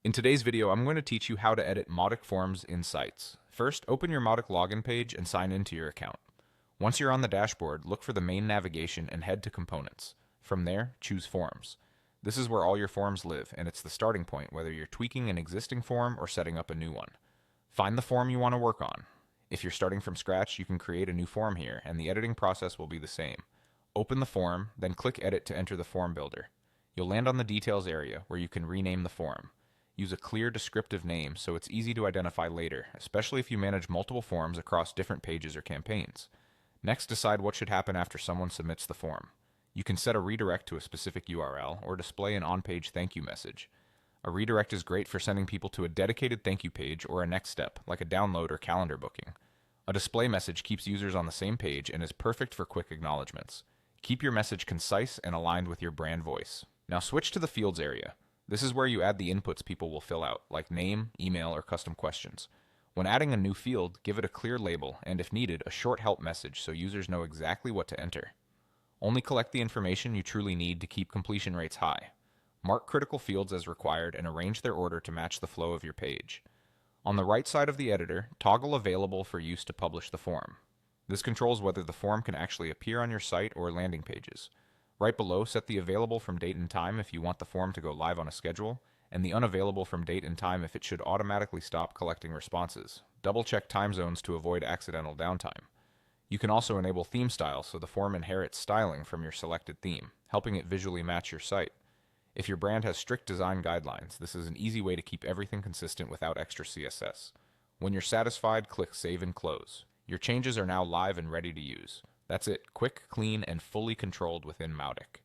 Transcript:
In today's video, I'm going to teach you how to edit Mautic forms in Sites. First, open your Mautic login page and sign into your account. Once you're on the dashboard, look for the main navigation and head to Components. From there, choose Forms. This is where all your forms live, and it's the starting point whether you're tweaking an existing form or setting up a new one. Find the form you want to work on. If you're starting from scratch, you can create a new form here, and the editing process will be the same. Open the form, then click Edit to enter the form builder. You'll land on the Details area, where you can rename the form. Use a clear descriptive name so it's easy to identify later, especially if you manage multiple forms across different pages or campaigns. Next, decide what should happen after someone submits the form. You can set a redirect to a specific URL or display an on-page thank you message. A redirect is great for sending people to a dedicated thank you page or a next step, like a download or calendar booking. A display message keeps users on the same page and is perfect for quick acknowledgments. Keep your message concise and aligned with your brand voice. Now switch to the Fields area. This is where you add the inputs people will fill out, like name, email, or custom questions. When adding a new field, give it a clear label and, if needed, a short help message so users know exactly what to enter. Only collect the information you truly need to keep completion rates high. Mark critical fields as required and arrange their order to match the flow of your page. On the right side of the editor, toggle Available for use to publish the form. This controls whether the form can actually appear on your site or landing pages. Right below, set the Available from date and time if you want the form to go live on a schedule, and the Unavailable from date and time if it should automatically stop collecting responses. Double-check time zones to avoid accidental downtime. You can also enable theme style so the form inherits styling from your selected theme, helping it visually match your site. If your brand has strict design guidelines, this is an easy way to keep everything consistent without extra CSS. When you're satisfied, click Save and Close. Your changes are now live and ready to use. That's it, quick, clean, and fully controlled within Mautic.